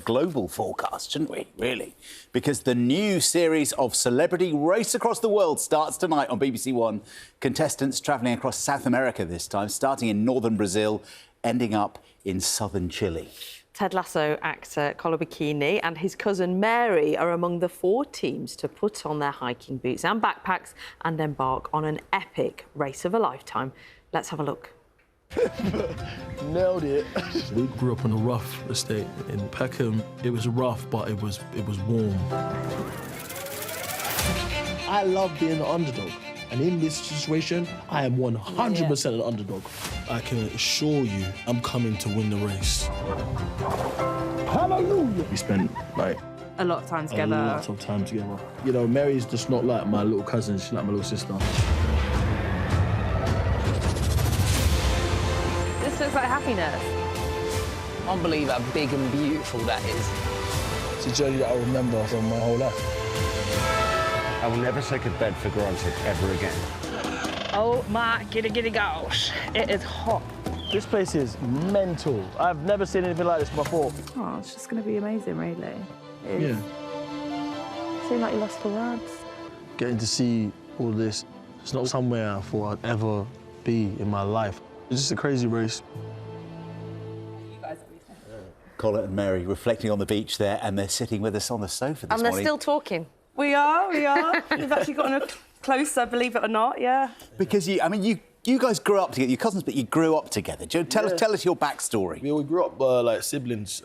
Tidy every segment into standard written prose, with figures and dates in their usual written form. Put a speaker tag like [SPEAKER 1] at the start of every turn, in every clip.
[SPEAKER 1] global forecast, shouldn't we, really? Because the new series of Celebrity Race Across the World starts tonight on BBC One. Contestants travelling across South America this time, starting in northern Brazil, ending up in southern Chile.
[SPEAKER 2] Ted Lasso actor Kola and his cousin Mary are among the 4 teams to put on their hiking boots and backpacks and embark on an epic race of a lifetime. Let's have a look.
[SPEAKER 3] Nailed it. We grew up on a rough estate in Peckham. It was rough, but it was warm. I love being an underdog. And in this situation, I am 100% an underdog. I can assure you, I'm coming to win the race. Hallelujah! We spent, like...
[SPEAKER 4] a lot of time together.
[SPEAKER 3] A lot of time together. You know, Mary's just not like my little cousin, she's like my little sister.
[SPEAKER 2] This looks like happiness.
[SPEAKER 5] Can't believe how big and beautiful that is.
[SPEAKER 3] It's a journey that I'll remember for my whole life.
[SPEAKER 6] I will never take a bed for granted ever again.
[SPEAKER 4] Oh my giddy gosh, it is hot.
[SPEAKER 3] This place is mental. I've never seen anything like this before.
[SPEAKER 4] Oh, it's just going to be amazing, really.
[SPEAKER 3] Yeah.
[SPEAKER 4] You seem like you lost for words.
[SPEAKER 3] Getting to see all this, it's not somewhere I thought I'd ever be in my life. It's just a crazy race.
[SPEAKER 1] Kola and Mary reflecting on the beach there, and they're sitting with us on the sofa this morning.
[SPEAKER 2] And they're still talking.
[SPEAKER 4] We are. We've actually gotten closer, believe it or not, yeah.
[SPEAKER 1] Because, you guys grew up together, your cousins, but you grew up together. Tell us your backstory.
[SPEAKER 3] Yeah, we grew up like siblings,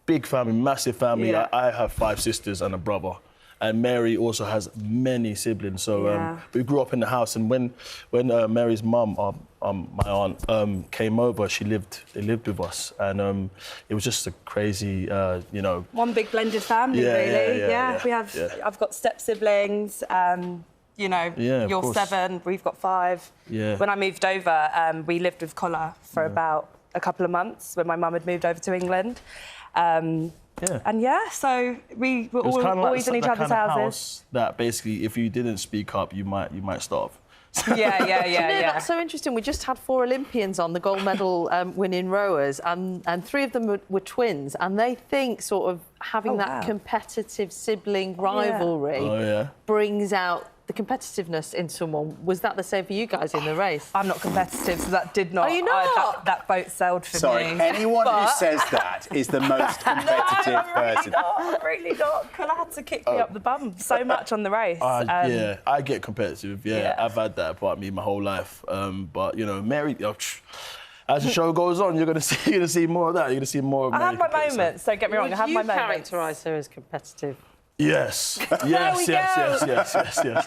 [SPEAKER 3] big family, massive family.
[SPEAKER 4] Yeah.
[SPEAKER 3] I have 5 sisters and a brother. And Mary also has many siblings, so we grew up in the house. And when Mary's mum, my aunt, came over, they lived with us, and it was just a crazy, you know.
[SPEAKER 4] One big blended family, really.
[SPEAKER 3] Yeah.
[SPEAKER 4] We have. I've got step siblings. You know, you're 7, we've got 5.
[SPEAKER 3] Yeah.
[SPEAKER 4] When I moved over, we lived with Kola for about a couple of months when my mum had moved over to England. And so we were always in each other's houses.
[SPEAKER 3] That basically, if you didn't speak up, you might starve.
[SPEAKER 2] Yeah. That's so interesting. We just had 4 Olympians on, the gold medal winning rowers, and 3 of them were twins, and they think sort of having that competitive sibling rivalry brings out the competitiveness in someone. Was that the same for you guys in the race?
[SPEAKER 4] I'm not competitive, so that did not...
[SPEAKER 2] Are you not?
[SPEAKER 4] That boat sailed for me.
[SPEAKER 1] Sorry, anyone who says that is the most competitive person.
[SPEAKER 4] I'm really not. Kola had to kick me up the bum so much on the race.
[SPEAKER 3] Yeah, I get competitive. Yeah, I've had that part of me my whole life. But you know, Mary, as the show goes on, you're gonna see more of that. You're gonna see more of Mary.
[SPEAKER 4] I have my moments. Don't get me wrong. I have my moments.
[SPEAKER 2] Would you characterise her as competitive?
[SPEAKER 3] Yes.
[SPEAKER 4] Yes.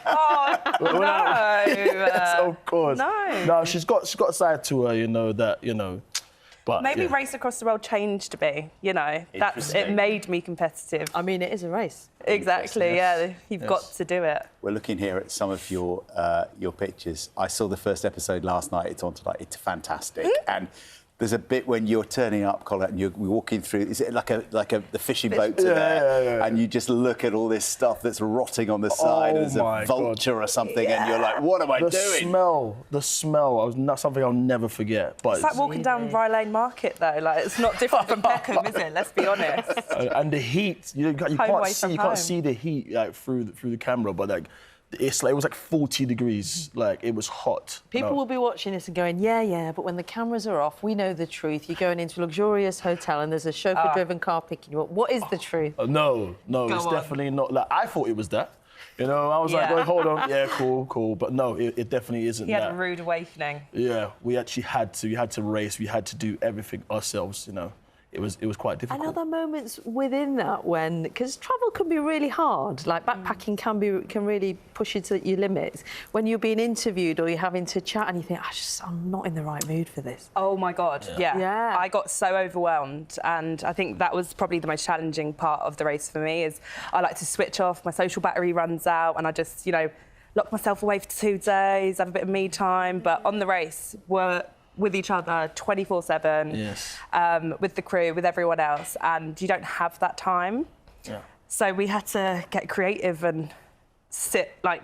[SPEAKER 4] Oh, no.
[SPEAKER 3] Yes, of course.
[SPEAKER 4] No,
[SPEAKER 3] she's got a side to her, you know, that, you know. But
[SPEAKER 4] maybe Race Across the World changed me, you know. It made me competitive.
[SPEAKER 2] I mean, it is a race.
[SPEAKER 4] Exactly, You've got to do it.
[SPEAKER 1] We're looking here at some of your pictures. I saw the first episode last night. It's on tonight. It's fantastic. And there's a bit when you're turning up, Kola, and you're walking through. Is it like the fishing boats are there? And you just look at all this stuff that's rotting on the side. There's a vulture or something, and you're like, "What am I doing?"
[SPEAKER 3] The smell. That's something I'll never forget. But
[SPEAKER 4] it's like walking down Rye Lane Market, though. Like, it's not different from Peckham, is it? Let's be honest.
[SPEAKER 3] And the heat. You can't see the heat like through the camera, but like. It was like 40 degrees, like it was hot.
[SPEAKER 2] People will be watching this and going, yeah, but when the cameras are off, we know the truth. You're going into a luxurious hotel and there's a chauffeur-driven car picking you up. What is the truth?
[SPEAKER 3] No, it's definitely not. Like, I thought it was that. You know, I was like, oh, hold on, cool. But no, it definitely isn't that.
[SPEAKER 4] You had a rude awakening.
[SPEAKER 3] Yeah, we actually had to race. We had to do everything ourselves, you know. It was quite difficult.
[SPEAKER 2] And are there moments within that when, because travel can be really hard, like backpacking can really push you to your limits. When you're being interviewed or you're having to chat and you think, I'm not in the right mood for this.
[SPEAKER 4] Oh my God, yeah. I got so overwhelmed, and I think that was probably the most challenging part of the race for me. Is I like to switch off, my social battery runs out, and I just, you know, lock myself away for 2 days, have a bit of me time. But on the race, we're with each other 24/7, with the crew, with everyone else, and you don't have that time. So we had to get creative and sit like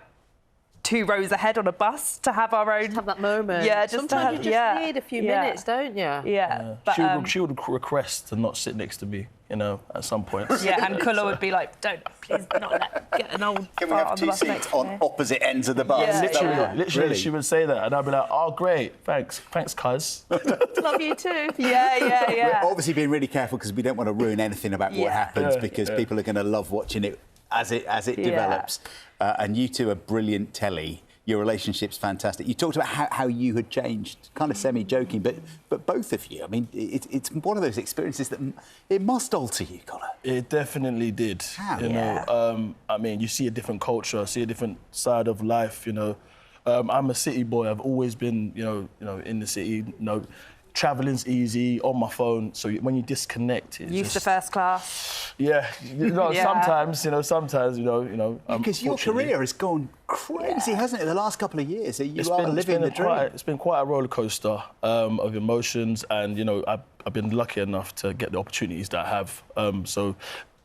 [SPEAKER 4] 2 rows ahead on a bus to have our own...
[SPEAKER 2] Just have that moment.
[SPEAKER 4] Yeah,
[SPEAKER 2] sometimes you just need a few minutes, don't you?
[SPEAKER 4] Yeah. But,
[SPEAKER 3] she would request to not sit next to me, you know, at some point.
[SPEAKER 4] Yeah, and Kola would be like, don't, please, not get an old...
[SPEAKER 1] Can we have 2 seats on opposite ends of the bus?
[SPEAKER 3] Yeah, literally, she would say that, and I'd be like, oh, great, thanks, cuz.
[SPEAKER 2] Love you too.
[SPEAKER 4] Yeah.
[SPEAKER 1] We're obviously being really careful because we don't want to ruin anything about what happens because people are going to love watching it as it develops. And you two are brilliant telly. Your relationship's fantastic. You talked about how you had changed, kind of semi-joking, but both of you. I mean, it's one of those experiences that it must alter you, Kola.
[SPEAKER 3] It definitely did.
[SPEAKER 1] How?
[SPEAKER 3] You know, I mean, you see a different culture, see a different side of life. You know, I'm a city boy. I've always been, you know, in the city. You know, travelling's easy on my phone. So when you disconnect, it's
[SPEAKER 4] used to first class.
[SPEAKER 3] Yeah, sometimes, you know.
[SPEAKER 1] Because your career has gone crazy, hasn't it? The last couple of years, you are living the dream.
[SPEAKER 3] It's been quite a roller coaster of emotions, and you know, I've been lucky enough to get the opportunities that I have. So,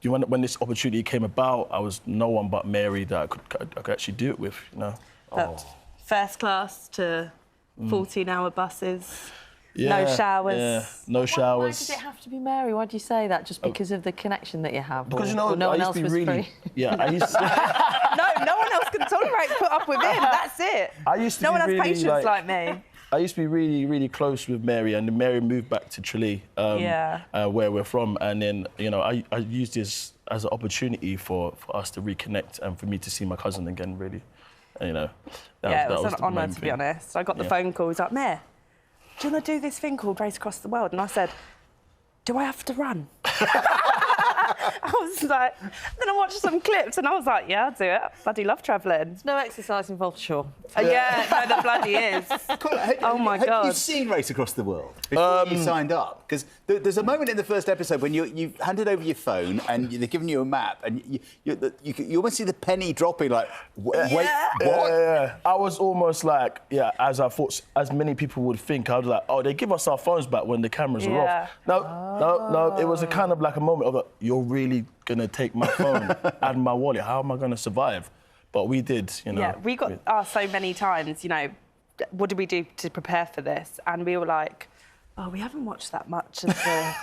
[SPEAKER 3] when this opportunity came about, I was no one but Mary that I could actually do it with. You know,
[SPEAKER 4] First class to 14-hour buses.
[SPEAKER 3] Yeah,
[SPEAKER 4] no showers.
[SPEAKER 3] Yeah, no showers.
[SPEAKER 2] Why did it have to be Mary? Why do you say that? Just because of the connection that you have?
[SPEAKER 3] Because,
[SPEAKER 2] or no one else was free?
[SPEAKER 3] I used to...
[SPEAKER 4] no one else can tolerate put up with him. That's it.
[SPEAKER 3] I used to
[SPEAKER 4] no
[SPEAKER 3] be
[SPEAKER 4] one has
[SPEAKER 3] really,
[SPEAKER 4] patience like me.
[SPEAKER 3] I used to be really, really close with Mary, and then Mary moved back to Tralee, where we're from. And then, you know, I used this as an opportunity for us to reconnect and for me to see my cousin again, really. And, you know,
[SPEAKER 4] it was an honour, to be honest. I got the phone call. He was like, Mare, do you want to do this thing called Race Across the World? And I said, do I have to run? I was like... Then I watched some clips and I was like, yeah, I'll do it. I bloody love travelling.
[SPEAKER 2] There's no exercise involved, sure.
[SPEAKER 4] No, there bloody is. Oh, my God.
[SPEAKER 1] Have you seen Race Across the World before you signed up? Because there's a moment in the first episode when you've handed over your phone and they're giving you a map and you almost see the penny dropping, like, wait, what?
[SPEAKER 3] Yeah. I was almost like, as I thought, as many people would think, I was like, oh, they give us our phones back when the cameras are off. No, it was a kind of like a moment of, like, you're really going to take my phone and my wallet. How am I going to survive? But we did, you know.
[SPEAKER 4] Yeah, we got asked so many times, you know, what did we do to prepare for this? And we were like, oh, we haven't watched that much of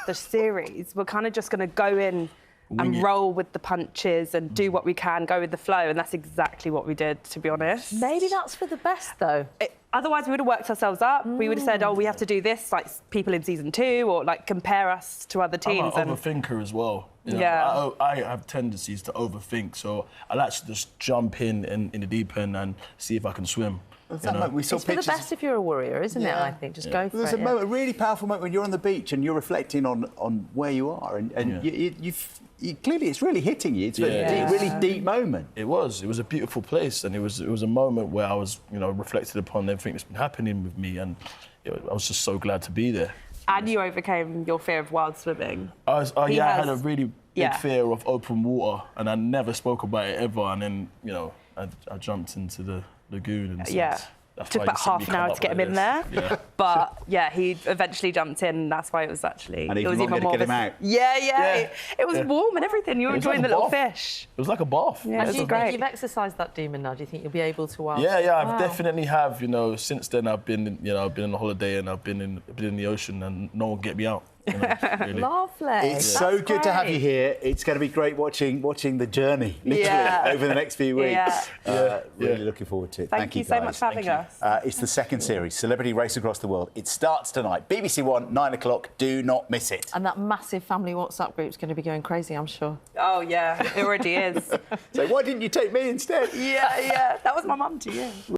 [SPEAKER 4] the series. We're kind of just going to go in and roll with the punches and do what we can, go with the flow. And that's exactly what we did, to be honest.
[SPEAKER 2] Maybe that's for the best, though.
[SPEAKER 4] Otherwise, we would have worked ourselves up. We would have said, oh, we have to do this, like people in season 2, or like compare us to other teams.
[SPEAKER 3] I'm an overthinker as well. You know? I have tendencies to overthink, so I like to just jump in the deep end and see if I can swim.
[SPEAKER 1] We saw
[SPEAKER 2] it's for the best if you're a warrior, isn't it, I think? Just go for
[SPEAKER 1] There's
[SPEAKER 2] it.
[SPEAKER 1] There's a really powerful moment when you're on the beach and you're reflecting on where you are and you clearly it's really hitting you. It's a really deep moment.
[SPEAKER 3] It was a beautiful place, and it was a moment where I was, you know, reflected upon everything that's been happening with me, and I was just so glad to be there.
[SPEAKER 4] And you overcame your fear of wild swimming.
[SPEAKER 3] I had a really big fear of open water, and I never spoke about it ever. And then, you know, I jumped into the lagoon and
[SPEAKER 4] it took about half an hour to get him in there. Yeah. But he eventually jumped in, and that's why it was actually...
[SPEAKER 1] And
[SPEAKER 4] it was even more
[SPEAKER 1] get him out.
[SPEAKER 4] It was warm and everything. You were enjoying the little fish.
[SPEAKER 3] It was like a bath.
[SPEAKER 4] Yeah, it was great.
[SPEAKER 2] You've exercised that demon now. Do you think you'll be able to...
[SPEAKER 3] I definitely have. You know, since then I've been on a holiday and I've been in the ocean, and no one can get me out. You know, really.
[SPEAKER 2] Lovely.
[SPEAKER 1] It's so good to have you here. It's going to be great watching the journey, literally, over the next few weeks. Really looking forward to it.
[SPEAKER 4] Thank you so much for having us.
[SPEAKER 1] It's the second series, Celebrity Race Across the World. It starts tonight. BBC One, 9 o'clock. Do not miss it.
[SPEAKER 2] And that massive family WhatsApp group's going to be going crazy, I'm sure.
[SPEAKER 4] Oh, yeah, it already is.
[SPEAKER 1] So why didn't you take me instead?
[SPEAKER 4] Yeah, that was my mum to you.